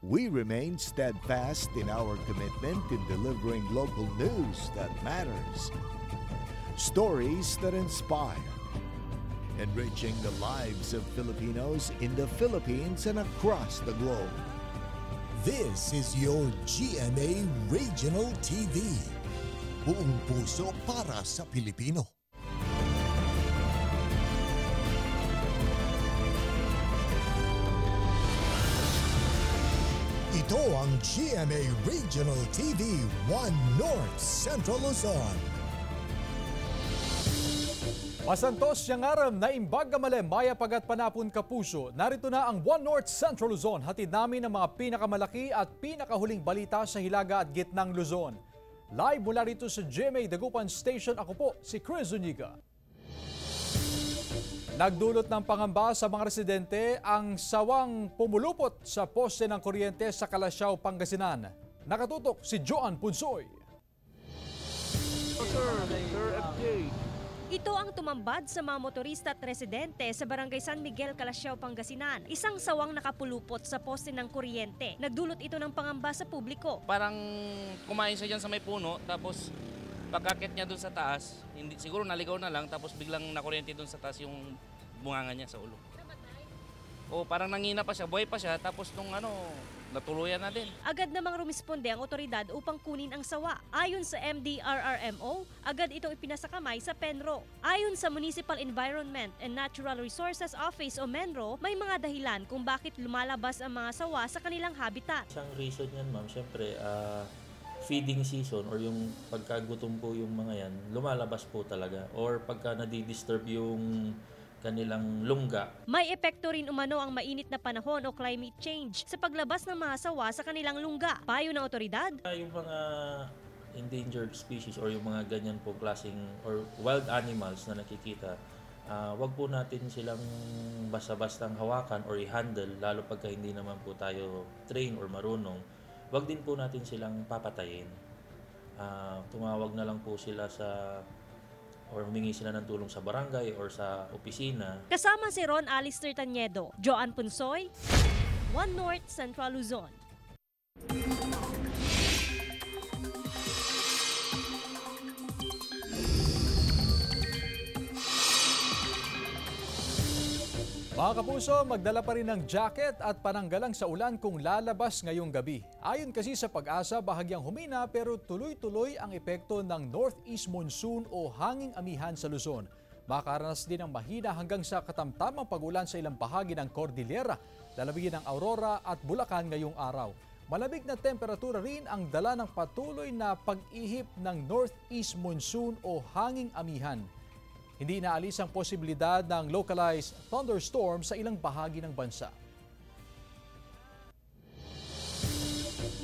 We remain steadfast in our commitment in delivering local news that matters. Stories that inspire. Enriching the lives of Filipinos in the Philippines and across the globe. This is your GMA Regional TV. Buong puso para sa Pilipino. Ito ang GMA Regional TV 1 North Central Luzon. Masantos siyang aram na imbag gamale maya pagat panapon kapuso. Narito na ang 1 North Central Luzon. Hatid namin ang mga pinakamalaki at pinakahuling balita sa Hilaga at Gitnang Luzon. Live mula rito sa GMA Dagupan Station, ako po si Chris Zuniga. Nagdulot ng pangamba sa mga residente ang sawang pumulupot sa poste ng kuryente sa Calasiao, Pangasinan. Nakatutok si Joan Punsoy. Sir FJ. Ito ang tumambad sa mga motorista at residente sa Barangay San Miguel, Calasiao, Pangasinan. Isang sawang nakapulupot sa poste ng kuryente. Nagdulot ito ng pangamba sa publiko. Parang kumain siya dyan sa may puno, tapos pagkakit niya dun sa taas, hindi, siguro naligaw na lang, tapos biglang nakuryente dun sa taas yung bunganga niya sa ulo. O parang nangina pa siya, buhay pa siya, tapos nung natuluyan na din. Agad namang rumisponde ang otoridad upang kunin ang sawa. Ayon sa MDRRMO, agad ito ipinasakamay sa Penro. Ayon sa Municipal Environment and Natural Resources Office o MENRO, may mga dahilan kung bakit lumalabas ang mga sawa sa kanilang habitat. Isang reason yan, ma'am, syempre feeding season or yung pagkagutom po yung mga yan, lumalabas po talaga. Or pagka nadidisturb yung kanilang lungga. May epekto rin umano ang mainit na panahon o climate change sa paglabas ng mga sawa sa kanilang lungga. Payo ng otoridad? Yung mga endangered species or yung mga ganyan po klaseng or wild animals na nakikita, wag po natin silang basta-bastang hawakan or i-handle, lalo pagka hindi naman po tayo train or marunong. Wag din po natin silang papatayin. Tumawag na lang po sila sa or humingi sila ng tulong sa barangay or sa opisina. Kasama si Ron Alistair Taniedo, Joan Punsoy, 1 North Central Luzon. Mga kapuso, magdala pa rin ng jacket at pananggalang sa ulan kung lalabas ngayong gabi. Ayon kasi sa Pag-asa, bahagyang humina pero tuloy-tuloy ang epekto ng northeast monsoon o hanging amihan sa Luzon. Makaranas din ng mahina hanggang sa katamtamang pag-ulan sa ilang bahagi ng Cordillera, lalabigin ng Aurora at Bulacan ngayong araw. Malamig na temperatura rin ang dala ng patuloy na pag-ihip ng northeast monsoon o hanging amihan. Hindi inaalis ang posibilidad ng localized thunderstorm sa ilang bahagi ng bansa.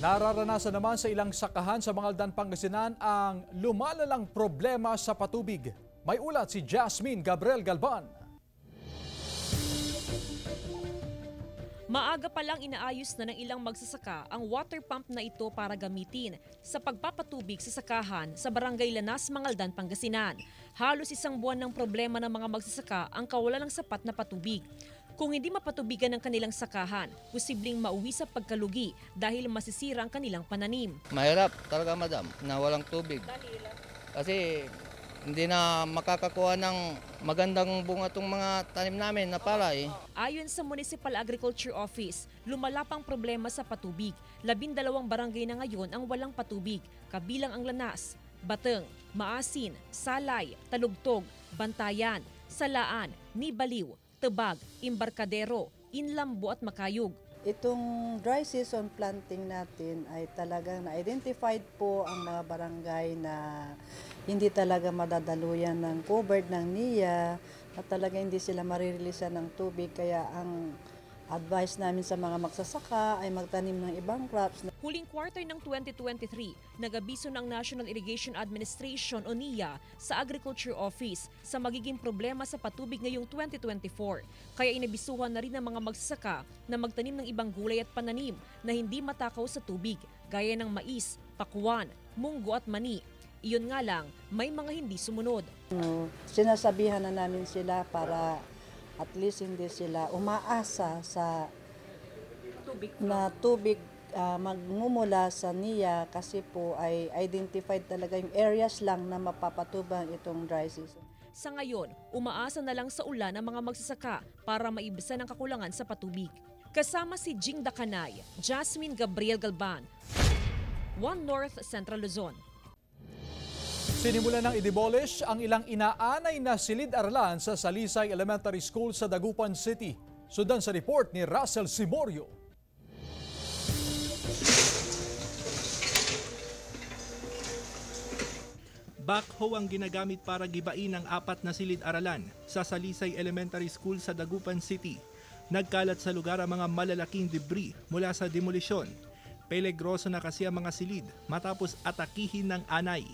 Nararanasan naman sa ilang sakahan sa Mangaldan, Pangasinan ang lumalalang problema sa patubig. May ulat si Jasmine Gabriel Galban. Maaga pa lang inaayos na ng ilang magsasaka ang water pump na ito para gamitin sa pagpapatubig sa sakahan sa Barangay Lanas, Mangaldan, Pangasinan. Halos isang buwan ng problema ng mga magsasaka ang kawalan ng sapat na patubig. Kung hindi mapatubigan ang kanilang sakahan, posibleng mauwi sa pagkalugi dahil masisira ang kanilang pananim. Mahirap talaga, madam, na walang tubig. Kasi hindi na makakakuha ng magandang bunga itong mga tanim namin na palay. Ayon sa Municipal Agriculture Office, lumala pang problema sa patubig. 12 barangay na ngayon ang walang patubig, kabilang ang Lanas, Bateng, Maasin, Salay, Talugtog, Bantayan, Salaan, Nibaliw, Tebag, Embarcadero, Inlambo at Makayug. Itong dry season planting natin ay talagang na-identified po ang mga barangay na hindi talaga madadaluyan ng covered ng NIA at talaga hindi sila maririlisan ng tubig. Kaya ang advice namin sa mga magsasaka ay magtanim ng ibang crops. Huling quarter ng 2023, nag-abiso ng National Irrigation Administration o NIA sa Agriculture Office sa magiging problema sa patubig ngayong 2024. Kaya inabisuhan na rin ng mga magsasaka na magtanim ng ibang gulay at pananim na hindi matakaw sa tubig, gaya ng mais, pakwan, munggo at mani. Iyon nga lang, may mga hindi sumunod. Sinasabihan na namin sila para at least hindi sila umaasa sa tubig magmumula sa NIA kasi po ay identified talaga yung areas lang na mapapatubang itong dry season. Sa ngayon, umaasa na lang sa ulan ang mga magsasaka para maibisan ang kakulangan sa patubig. Kasama si Jing Dakanay, Jasmine Gabriel Galban, One North Central Luzon. Sinimulan ng i-demolish ang ilang inaanay na silid-aralan sa Salisay Elementary School sa Dagupan City. Sundan sa report ni Russell Simorio. Backhoe ang ginagamit para gibain ang 4 na silid-aralan sa Salisay Elementary School sa Dagupan City. Nagkalat sa lugar ang mga malalaking debris mula sa demolisyon. Peligroso na kasi ang mga silid matapos atakihin ng anay.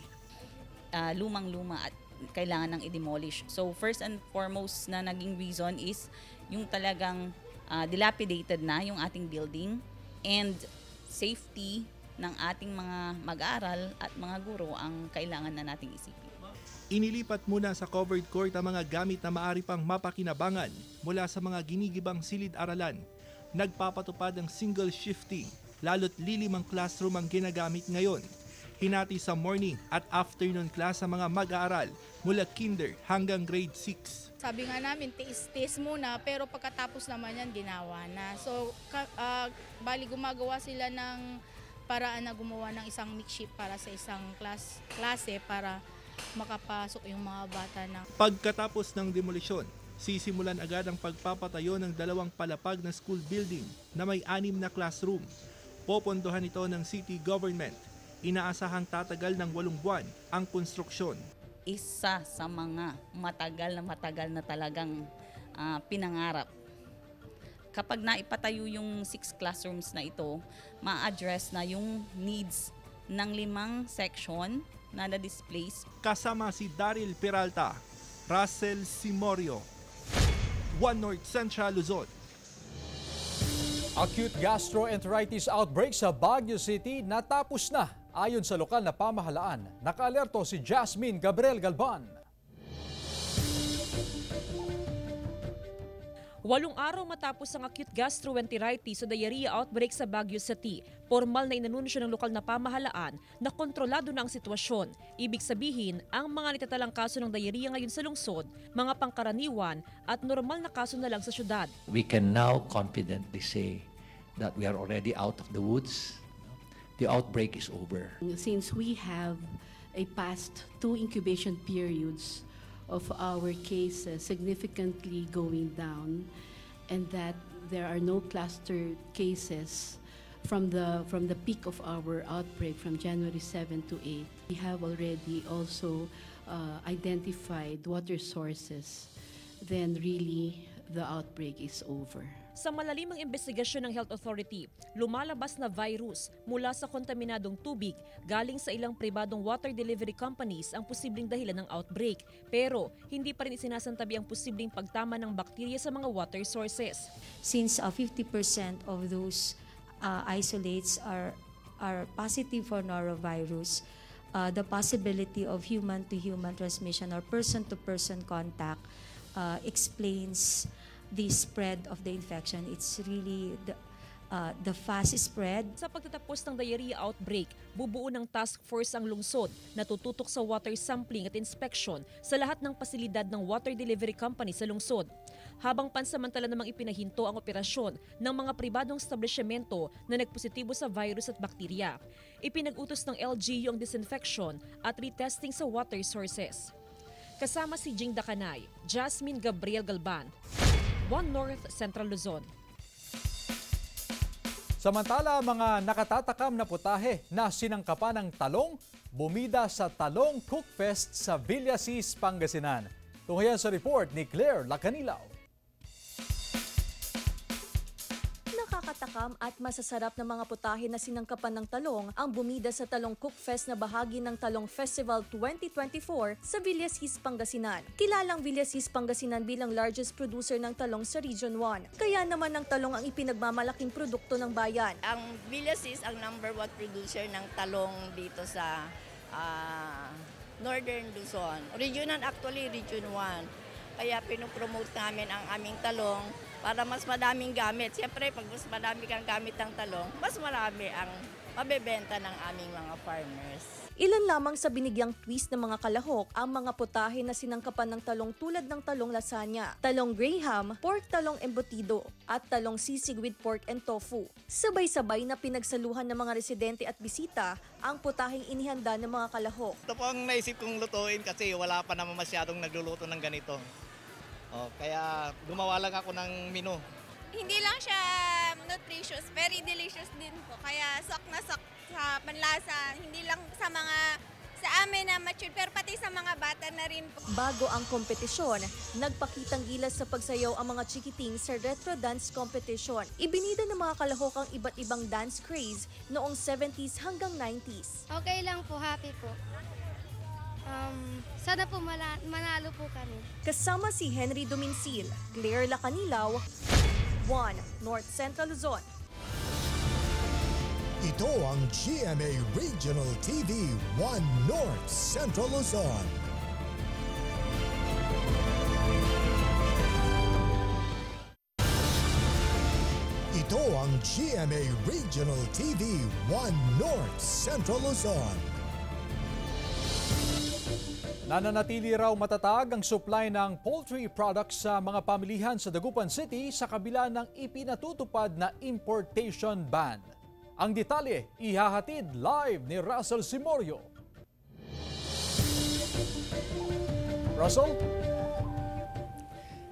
Lumang-luma at kailangan ng i-demolish. So first and foremost na naging reason is yung talagang dilapidated na yung ating building and safety ng ating mga mag-aaral at mga guro ang kailangan na nating isipin. Inilipat muna sa covered court ang mga gamit na maaari pang mapakinabangan mula sa mga ginigibang silid-aralan. Nagpapatupad ang single shifting, lalo't lilim ang classroom ang ginagamit ngayon. Hinati sa morning at afternoon class sa mga mag-aaral mula kinder hanggang grade 6. Sabi nga namin, tiis-tiis muna, pero pagkatapos naman yan, ginawa na. So, bali gumagawa sila ng paraan na gumawa ng isang makeshift para sa isang klase para makapasok yung mga bata na. Pagkatapos ng demolisyon, sisimulan agad ang pagpapatayo ng 2 palapag na school building na may 6 na classroom. Popondohan ito ng city government. Inaasahang tatagal ng 8 buwan ang konstruksyon. Isa sa mga matagal na talagang pinangarap. Kapag naipatayo yung 6 classrooms na ito, ma-address na yung needs ng 5 section na na-displace. Kasama si Daryl Peralta, Russell Simorio, One North Central Luzon. Acute gastroenteritis outbreak sa Baguio City natapos na. Ayon sa lokal na pamahalaan, nakaalerto si Jasmine Gabriel Galban. 8 araw matapos ang acute gastroenteritis o diarrhea outbreak sa Baguio City, formal na inanunsyo ng lokal na pamahalaan na kontrolado na ang sitwasyon. Ibig sabihin, ang mga natatalang kaso ng diarrhea ngayon sa lungsod, mga pangkaraniwan at normal na kaso na lang sa syudad. We can now confidently say that we are already out of the woods. The outbreak is over. Since we have a past 2 incubation periods of our cases significantly going down, and that there are no cluster cases from the peak of our outbreak from January 7 to 8. We have already also identified water sources, then really the outbreak is over. Sa malalimang investigasyon ng Health Authority, lumalabas na virus mula sa kontaminadong tubig galing sa ilang pribadong water delivery companies ang posibleng dahilan ng outbreak. Pero hindi pa rin isinasantabi ang posibleng pagtama ng bakterya sa mga water sources. Since 50% of those isolates are positive for norovirus, the possibility of human-to-human transmission or person-to-person contact explains the spread of the infection. It's really the fast spread. Sa pagtatapos ng diarrhea outbreak, bubuo ng task force ang lungsod na tututok sa water sampling at inspection sa lahat ng pasilidad ng water delivery company sa lungsod. Habang pansamantala namang ipinahinto ang operasyon ng mga pribadong establishmento na nagpositibo sa virus at bakterya. Ipinag-utos ng LGU ang disinfection at retesting sa water sources. Kasama si Jing Dakanay, Jasmine Gabriel Galban, One North Central Luzon. Samantala, mga nakatatakam na putahe na sinangkapan ng talong, bumida sa Talong Cook Fest sa Villasis, Pangasinan. Tunghayan sa report ni Claire Lacanilaw. Nakakatakam at masasarap na mga putahe na sinangkapan ng talong ang bumida sa Talong Cook Fest na bahagi ng Talong Festival 2024 sa Villasis, Pangasinan. Kilalang Villasis, Pangasinan bilang largest producer ng talong sa Region 1. Kaya naman ang talong ang ipinagmamalaking produkto ng bayan. Ang Villasis ang #1 producer ng talong dito sa Northern Luzon. Region 1 actually, Region 1. Kaya pinopromote namin ang aming talong para mas madaming gamit. Siyempre, pag mas madami kang gamit ng talong, mas marami ang mabebenta ng aming mga farmers. Ilan lamang sa binigyang twist ng mga kalahok ang mga putahe na sinangkapan ng talong tulad ng talong lasagna, talong graham, pork talong embutido, at talong sisig with pork and tofu. Sabay-sabay na pinagsaluhan ng mga residente at bisita ang putaheng inihanda ng mga kalahok. Ito po ang naisip kong lutuin kasi wala pa naman masyadong nagluluto ng ganito. Kaya gumawa lang ako ng menu. Hindi lang siya nutritious, very delicious din po. Kaya sok na sok sa panlasa, hindi lang sa amin na mature, pero pati sa mga bata na rin po. Bago ang kompetisyon, nagpakitang gilas sa pagsayaw ang mga chikiting sa retro dance competition. Ibinida ng mga kalahok ang iba't ibang dance craze noong 70s hanggang 90s. Okay lang po, happy po. Sana po manalo po kami. Kasama si Henry Dominsil, Claire Lacanilaw, 1 North Central Luzon. Ito ang GMA Regional TV 1 North Central Luzon. Ito ang GMA Regional TV 1 North Central Luzon. Nananatili raw matatag ang supply ng poultry products sa mga pamilihan sa Dagupan City sa kabila ng ipinatutupad na importation ban. Ang detalye, ihahatid live ni Russell Simorio. Russell?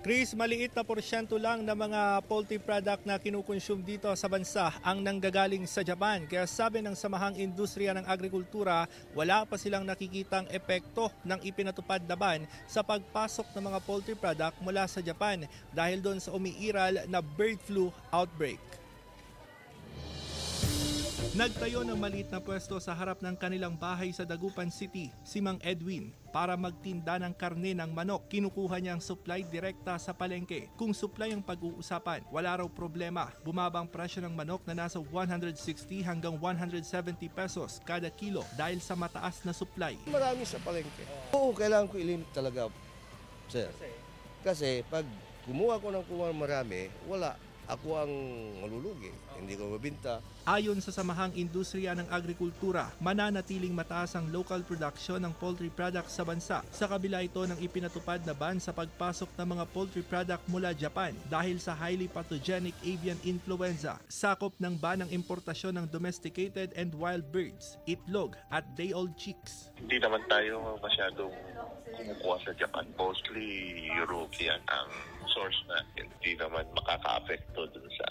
Chris, maliit na porsyento lang ng mga poultry product na kinukonsume dito sa bansa ang nanggagaling sa Japan. Kaya sabi ng Samahang Industriya ng Agrikultura, wala pa silang nakikitang epekto ng ipinatupad na ban sa pagpasok ng mga poultry product mula sa Japan dahil doon sa umiiral na bird flu outbreak. Nagtayo ng maliit na pwesto sa harap ng kanilang bahay sa Dagupan City, si Mang Edwin, para magtinda ng karne ng manok. Kinukuha niya ang supply direkta sa palengke. Kung supply ang pag-uusapan, wala raw problema. Bumaba ang presyo ng manok na nasa 160 hanggang 170 pesos kada kilo dahil sa mataas na supply. Marami sa palengke. Oo, kailangan ko ilimit talaga, sir. Kasi pag kumuha ko ng marami, wala. Ako ang malulugi, hindi ko mabinta. Ayon sa Samahang Industriya ng Agrikultura, mananatiling mataas ang local production ng poultry products sa bansa. Sa kabila ito ng ipinatupad na ban sa pagpasok ng mga poultry product mula Japan dahil sa highly pathogenic avian influenza. Sakop ng ban ang importasyon ng domesticated and wild birds, itlog at day-old chicks. Hindi naman tayo masyadong kumukuha sa Japan. Mostly European ang source natin. Hindi naman makaka-apekto dun sa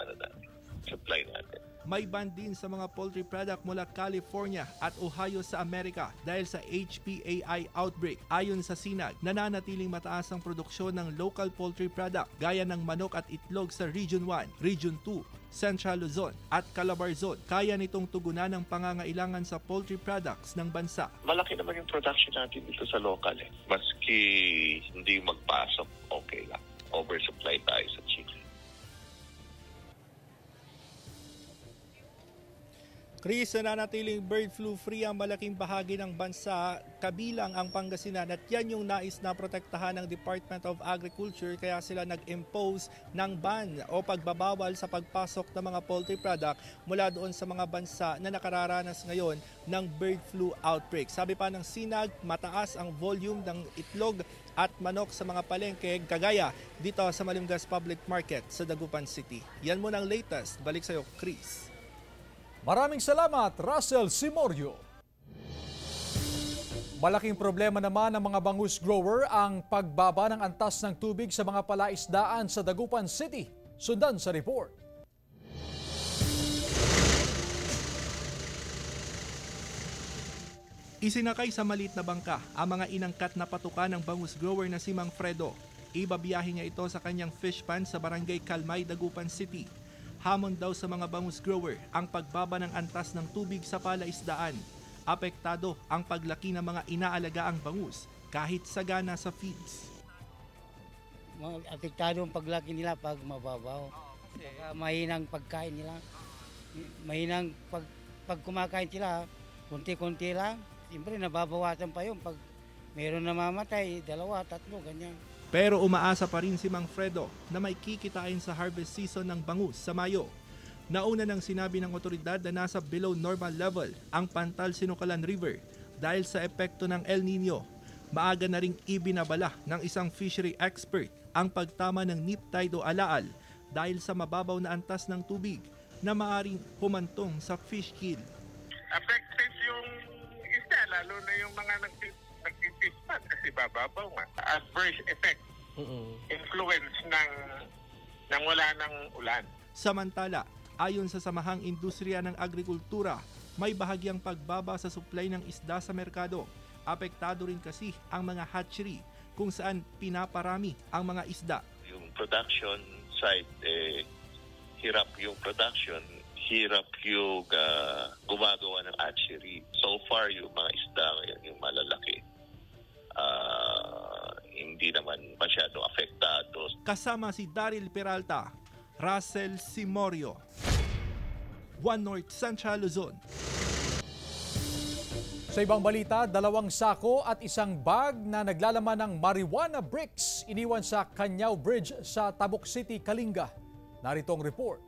supply natin. May ban din sa mga poultry product mula California at Ohio sa Amerika dahil sa HPAI outbreak. Ayon sa SINAG, nananatiling mataas ang produksyon ng local poultry product gaya ng manok at itlog sa Region 1, Region 2, Central Luzon at Calabarzon. Kaya nitong tugunan ang pangangailangan sa poultry products ng bansa. Malaki naman yung production natin dito sa local. Maski hindi magpasok, okay lang. Oversupply tayo sa chicken. Chris, nananatiling bird flu free ang malaking bahagi ng bansa, kabilang ang Pangasinan, at yan yung nais na protektahan ng Department of Agriculture kaya sila nag-impose ng ban o pagbabawal sa pagpasok ng mga poultry product mula doon sa mga bansa na nakararanas ngayon ng bird flu outbreak. Sabi pa ng SINAG, mataas ang volume ng itlog at manok sa mga palengke kagaya dito sa Malimgas Public Market sa Dagupan City. Yan muna ang latest. Balik sa iyo, Chris. Maraming salamat, Russell Simorio. Malaking problema naman ng mga bangus grower ang pagbaba ng antas ng tubig sa mga palaisdaan sa Dagupan City. Sundan sa report. Isinakay sa maliit na bangka ang mga inangkat na patuka ng bangus grower na si Mang Fredo. Ibabiyahe niya ito sa kanyang fish pond sa Barangay Kalmay, Dagupan City. Hamon daw sa mga bangus grower ang pagbaba ng antas ng tubig sa palaisdaan. Apektado ang paglaki ng mga inaalagaang bangus kahit sagana sa feeds. Apektado ang paglaki nila pag mababaw. Mahinang pagkain nila. Mahinang pag kumakain sila, kunti-kunti lang. Siyempre nababawasan pa yun pag mayroon namamatay, 2, 3, ganyan. Pero umaasa pa rin si Mang Fredo na may kikitain sa harvest season ng bangus sa Mayo. Nauna nang sinabi ng otoridad na nasa below normal level ang Pantal Sinukalan River dahil sa epekto ng El Nino. Maaga na ring ibinabala ng isang fishery expert ang pagtama ng nip tide o alaal dahil sa mababaw na antas ng tubig na maaring humantong sa fish kill. Affected yung isda, lalo na yung mga nagtitispan kasi bababaw nga. Adverse effect, influence ng wala ng ulan. Samantala, ayon sa Samahang Industriya ng Agrikultura, may bahagyang pagbaba sa supply ng isda sa merkado. Apektado rin kasi ang mga hatchery kung saan pinaparami ang mga isda. Yung production side, hirap yung production, hirap yung gumagawa ng hatchery. So far, yung mga isda ngayon, yung malalaki, hindi naman masyado apektado. Kasama si Daryl Peralta, Russell Simorio, One North Central Luzon. Sa ibang balita, 2 sako at isang bag na naglalaman ng marijuana bricks iniwan sa Canyao Bridge sa Tabuk City, Kalinga. Narito ang report.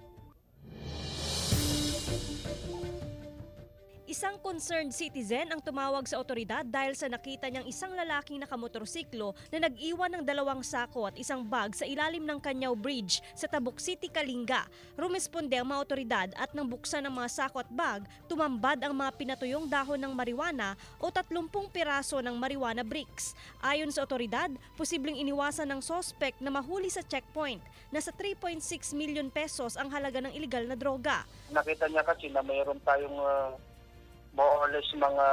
Isang concerned citizen ang tumawag sa otoridad dahil sa nakita niyang isang lalaking nakamotorsiklo na nag-iwan ng 2 sako at isang bag sa ilalim ng Canyao Bridge sa Tabuk City, Kalinga. Rumesponde ang mga otoridad at nang buksan ang mga sako at bag, tumambad ang mga pinatuyong dahon ng marijuana o 30 piraso ng marijuana bricks. Ayon sa otoridad, posibleng iniwasan ng sospek na mahuli sa checkpoint. Nasa 3.6 million pesos ang halaga ng iligal na droga. Nakita niya kasi na mayroon tayong more or less mga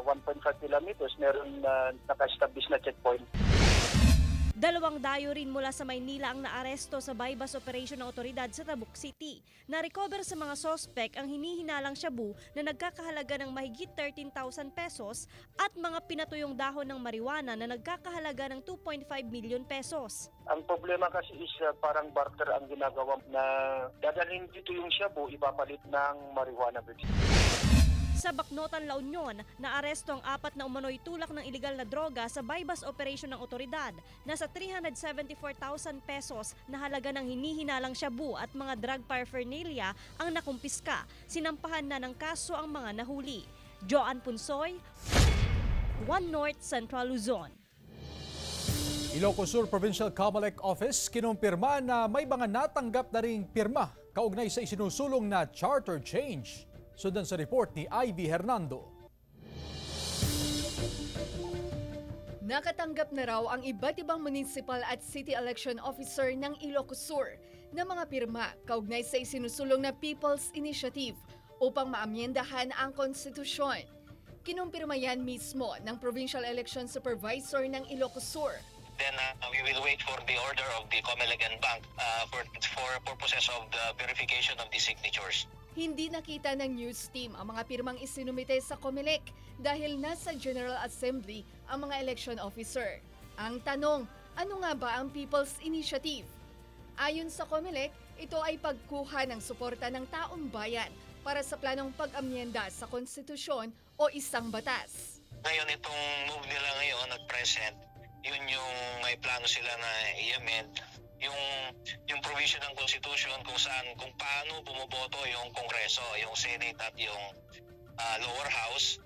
1.5 kilometers, meron naka-establish na checkpoint. 2 dayo rin mula sa Maynila ang naaresto sa bypass operation ng otoridad sa Tabuk City. Na-recover sa mga sospek ang hinihinalang shabu na nagkakahalaga ng mahigit 13,000 pesos at mga pinatuyong dahon ng marijuana na nagkakahalaga ng 2.5 million pesos. Ang problema kasi is parang barter ang ginagawa na dadalhin dito yung shabu, ipapalit ng marijuana bricks. Sa Bacnotan, La Union, naaresto ang 4 na umano'y tulak ng iligal na droga sa bypass operation ng otoridad. Nasa 374,000 pesos na halaga ng hinihinalang shabu at mga drug paraphernalia ang nakumpiska. Sinampahan na ng kaso ang mga nahuli. Joan Punsoy, One North Central Luzon. Ilocos Sur Provincial Comelec Office kinumpirma na may mga natanggap na ring pirma kaugnay sa isinusulong na charter change. Sundan sa report ni Ivy Hernando. Nakatanggap na raw ang iba't ibang municipal at city election officer ng Ilocos Sur na mga pirma kaugnay sa isinusulong na People's Initiative upang maamyendahan ang konstitusyon. Kinumpirma yan mismo ng Provincial Election Supervisor ng Ilocos Sur. Then we will wait for the order of the Comelec and Bank for purposes of the verification of the signatures. Hindi nakita ng news team ang mga pirmang isinumite sa Comelec dahil nasa General Assembly ang mga election officer. Ang tanong, ano nga ba ang People's Initiative? Ayon sa Comelec, ito ay pagkuha ng suporta ng taong bayan para sa planong pag-amyenda sa konstitusyon o isang batas. Ngayon, itong move nila ngayon at present, yun yung may plano sila na i-amend yung provision ng Constitution kung paano bumoboto yung Kongreso, yung Senate at yung lower house,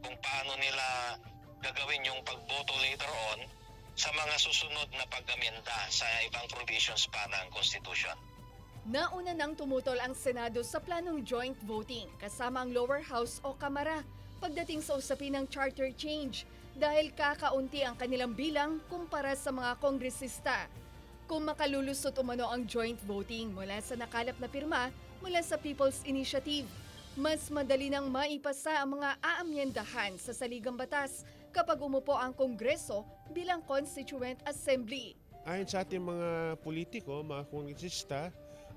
kung paano nila gagawin yung pagboto later on sa mga susunod na pag-amenda sa ibang provisions pa ng Constitution. Nauna nang tumutol ang Senado sa planong joint voting kasama ang lower house o Kamara pagdating sa usapin ng charter change dahil kakaunti ang kanilang bilang kumpara sa mga kongresista. Kung makalulusot umano ang joint voting mula sa nakalap na pirma mula sa People's Initiative, mas madali nang maipasa ang mga aamyendahan sa saligang batas kapag umupo ang Kongreso bilang Constituent Assembly. Ayon sa ating mga politiko, mga kongresista,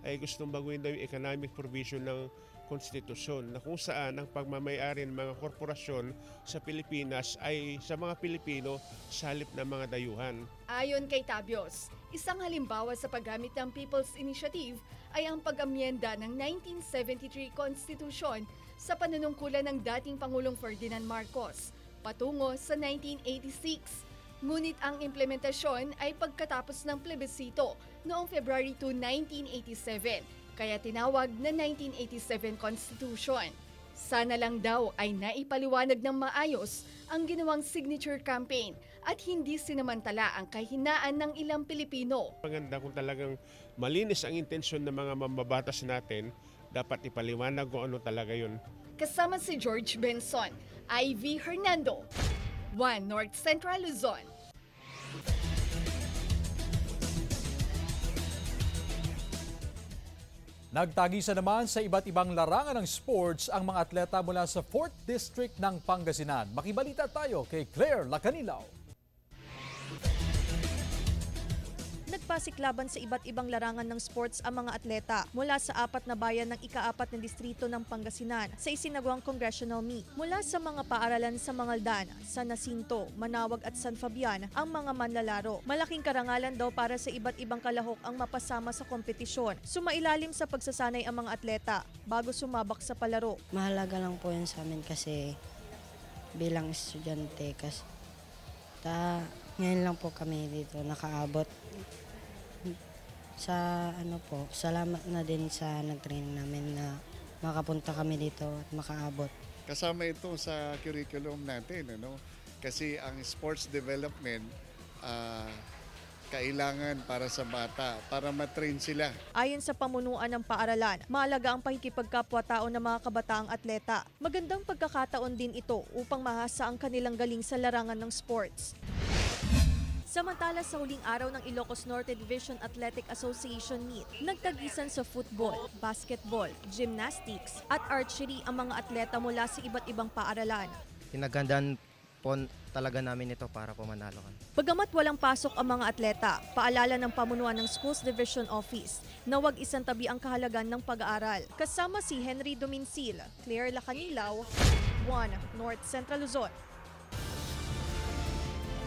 ay gustong baguhin daw yung economic provision ng konstitusyon na kung saan ang pagmamayari ng mga korporasyon sa Pilipinas ay sa mga Pilipino sa halip ng mga dayuhan. Ayon kay Tabios, isang halimbawa sa paggamit ng People's Initiative ay ang pag-amyenda ng 1973 Constitution sa panunungkulan ng dating Pangulong Ferdinand Marcos patungo sa 1986. Ngunit ang implementasyon ay pagkatapos ng plebisito noong February 2, 1987, kaya tinawag na 1987 Constitution. Sana lang daw ay naipaliwanag ng maayos ang ginawang signature campaign at hindi sinamantala ang kahinaan ng ilang Pilipino. Maganda kung talagang malinis ang intensyon ng mga mambabatas natin, dapat ipaliwanag kung ano talaga yun. Kasama si George Benson, Ivy Hernando, One North Central Luzon. Nagtagisa naman sa iba't ibang larangan ng sports ang mga atleta mula sa 4th District ng Pangasinan. Makibalita tayo kay Claire Lacanilaw. Nagpasiklaban sa iba't ibang larangan ng sports ang mga atleta mula sa 4 na bayan ng ika-4 na distrito ng Pangasinan sa isinagawang congressional meet. Mula sa mga paaralan sa Mangaldan, San Jacinto, Manawag at San Fabian ang mga manlalaro. Malaking karangalan daw para sa iba't ibang kalahok ang mapasama sa kompetisyon. Sumailalim sa pagsasanay ang mga atleta bago sumabak sa palaro. Mahalaga lang po yun sa amin kasi bilang estudyante kasi ngayon lang po kami dito nakaabot. Sa salamat na din sa nag-training namin na makapunta kami dito at makaabot. Kasama ito sa curriculum natin, kasi ang sports development kailangan para sa bata, para matrain sila. Ayon sa pamunuan ng paaralan, mahalaga ang pakikipagkapwa-tao ng mga kabataang atleta. Magandang pagkakataon din ito upang mahasa ang kanilang galing sa larangan ng sports. Samantala sa huling araw ng Ilocos Norte Division Athletic Association Meet, nagtagisan sa football, basketball, gymnastics at archery ang mga atleta mula sa iba't ibang paaralan. Tinagandaan po talaga namin ito para po manalo kami. Bagamat walang pasok ang mga atleta, paalala ng pamunuan ng Schools Division Office na huwag isantabi ang kahalagan ng pag-aaral. Kasama si Henry Domincil, Claire Lacanilaw, One North Central Luzon.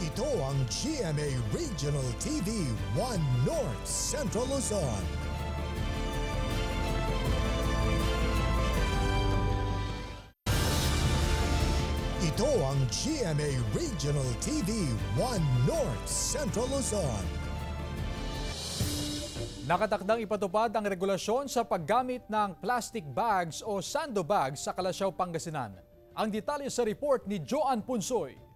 Ito ang GMA Regional TV 1 North Central Luzon. Ito ang GMA Regional TV 1 North Central Luzon. Nakatakdang ipatupad ang regulasyon sa paggamit ng plastic bags o sandbags sa Kalasyaw, Pangasinan. Ang detalye sa report ni Joan Punsoy.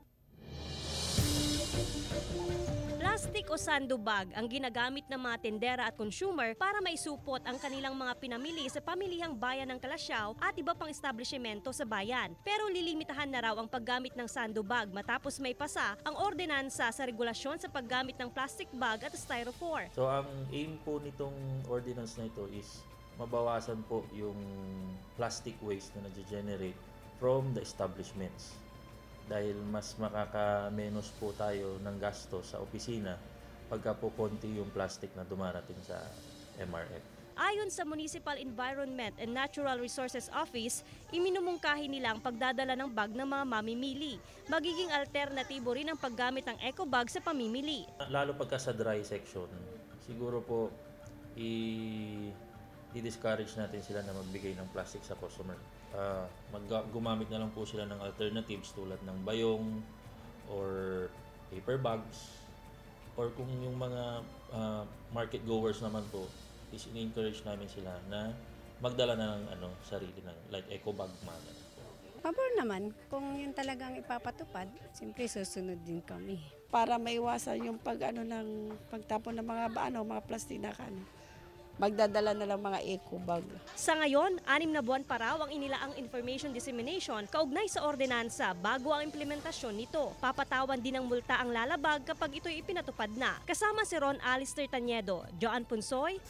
Plastic o sandbag ang ginagamit ng mga tendera at consumer para maisupot ang kanilang mga pinamili sa pamilihang bayan ng Kalasyaw at iba pang establishmento sa bayan. Pero lilimitahan na raw ang paggamit ng sandbag matapos may pasa ang ordinansa sa regulasyon sa paggamit ng plastic bag at styrofoam. So ang aim po nitong ordinance na ito is mabawasan po yung plastic waste na nag-generate from the establishments. Dahil mas makakamenos po tayo ng gasto sa opisina pagka po konti yung plastic na dumarating sa MRF. Ayon sa Municipal Environment and Natural Resources Office, iminumungkahi nila ang pagdadala ng bag ng mga mamimili. Magiging alternatibo rin ang paggamit ng eco bag sa pamimili. Lalo pagka sa dry section, siguro po i-discourage natin sila na magbigay ng plastic sa customer. Gumamit na lang po sila ng alternatives tulad ng bayong or paper bags, or kung yung mga market goers naman po is in-encourage namin sila na magdala na ng sarili ng like eco bag man. Pabor naman kung yun talagang ipapatupad, siyempre susunod din kami para maiwasan yung pagtapon ng mga plastic na magdadala na lang mga eco bag. Sa ngayon, 6 na buwan pa raw ang inilaang information dissemination kaugnay sa ordinansa bago ang implementasyon nito. Papatawan din ng multa ang lalabag kapag ito'y ipinatupad na. Kasama si Ron Alister Taniedo, Joan Punsoy,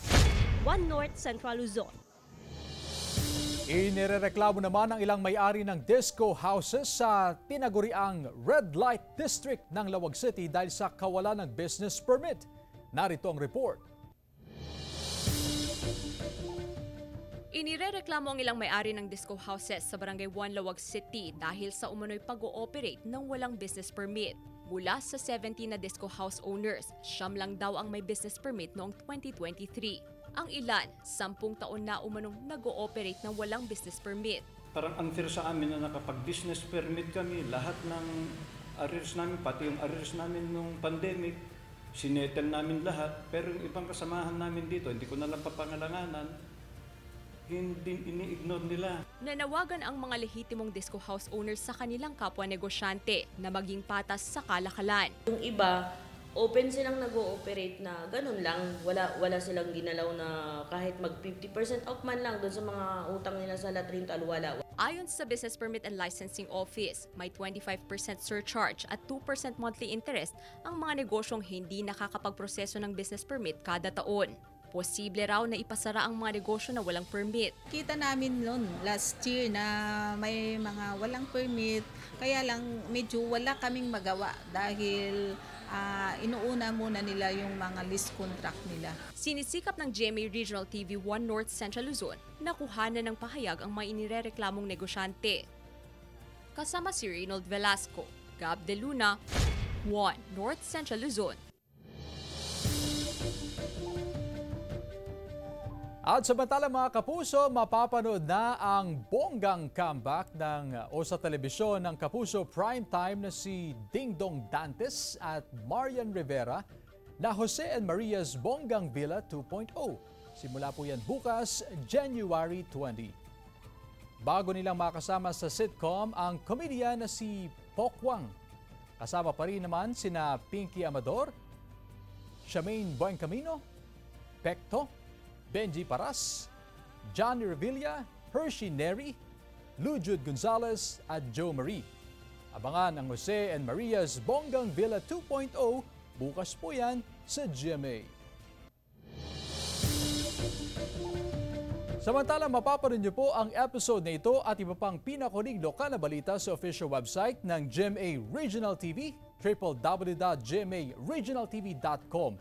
One North Central Luzon. Inirereklamo naman ang ilang may-ari ng disco houses sa tinaguriang Red Light District ng Lawag City dahil sa kawalan ng business permit. Narito ang report. Inirereklamo ang ilang may-ari ng disco houses sa Barangay 1 Lawag City dahil sa umano'y pag-ooperate ng walang business permit. Mula sa 17 na disco house owners, 9 lang daw ang may business permit noong 2023. Ang ilan, 10 taon na umanong nag-ooperate ng walang business permit. Parang unfair sa amin na nakapag-business permit kami, lahat ng arrears namin, pati yung arrears namin nung pandemic, sinetel namin lahat. Pero yung ibang kasamahan namin dito, hindi ko na lang papangalanganan, hindi ini-ignore nila. Nanawagan ang mga lehitimong disco house owners sa kanilang kapwa negosyante na maging patas sa kalakalan. Yung iba, open silang nag-ooperate na ganun lang. Wala silang ginalaw na kahit mag 50% off man lang doon sa mga utang nila sa latrine talwala. Ayon sa Business Permit and Licensing Office, may 25% surcharge at 2% monthly interest ang mga negosyong hindi nakakapagproseso ng business permit kada taon. Posible raw na ipasara ang mga negosyo na walang permit. Kita namin noon last year na may mga walang permit, kaya lang medyo wala kaming magawa dahil inuuna muna nila yung mga lease contract nila. Sinisikap ng GMA Regional TV 1 North Central Luzon na kuhanan ng pahayag ang mga inirereklamong negosyante. Kasama si Reynold Velasco, Gab De Luna, 1 North Central Luzon. At samantala mga kapuso, mapapanood na ang bonggang comeback sa telebisyon ng Kapuso Primetime na si Dingdong Dantes at Marian Rivera na Jose and Maria's Bonggang Villa 2.0. Simula po yan bukas, January 20. Bago nilang makasama sa sitcom ang komedya na si Pokwang. Kasama pa rin naman sina Pinky Amador, Charmaine Buencamino, Pecto, Benji Paras, Johnny Revilla, Hershey Neri, Lujud Gonzalez at Joe Marie. Abangan ang Jose and Maria's Bonggang Villa 2.0 bukas po yan sa GMA. Samantala, mapapanood niyo po ang episode na ito at iba pang pinakuling lokal na balita sa official website ng GMA Regional TV, www.gmaregionaltv.com.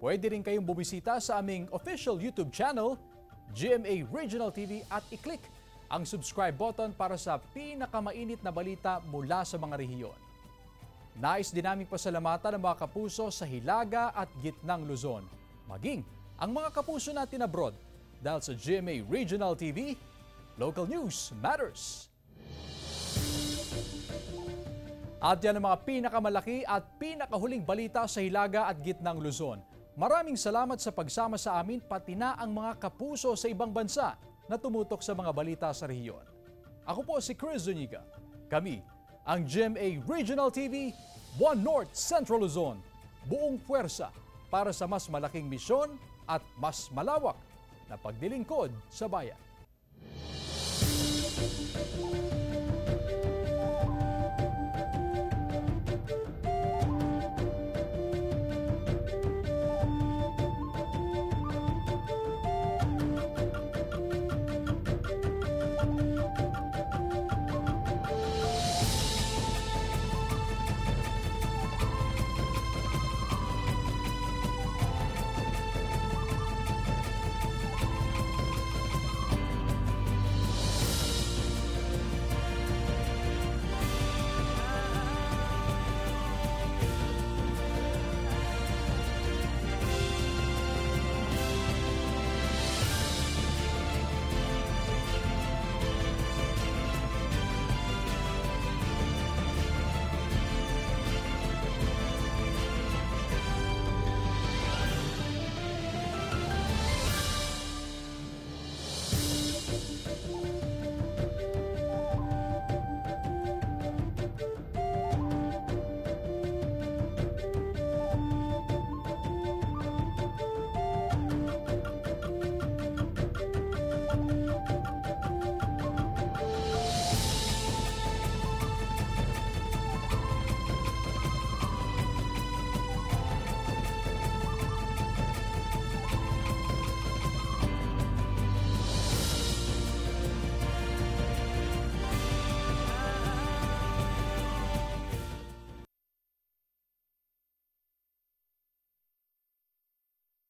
Pwede rin kayong bumisita sa aming official YouTube channel, GMA Regional TV, at i-click ang subscribe button para sa pinakamainit na balita mula sa mga rehiyon. Nais din naming pasalamatan ang mga kapuso sa Hilaga at Gitnang Luzon, maging ang mga kapuso natin abroad, dahil sa GMA Regional TV, local news matters. At yan ang mga pinakamalaki at pinakahuling balita sa Hilaga at Gitnang Luzon. Maraming salamat sa pagsama sa amin, pati na ang mga kapuso sa ibang bansa na tumutok sa mga balita sa rehiyon. Ako po si Chris Zuniga. Kami ang GMA Regional TV 1 North Central Luzon. Buong puwersa para sa mas malaking misyon at mas malawak na paglilingkod sa bayan.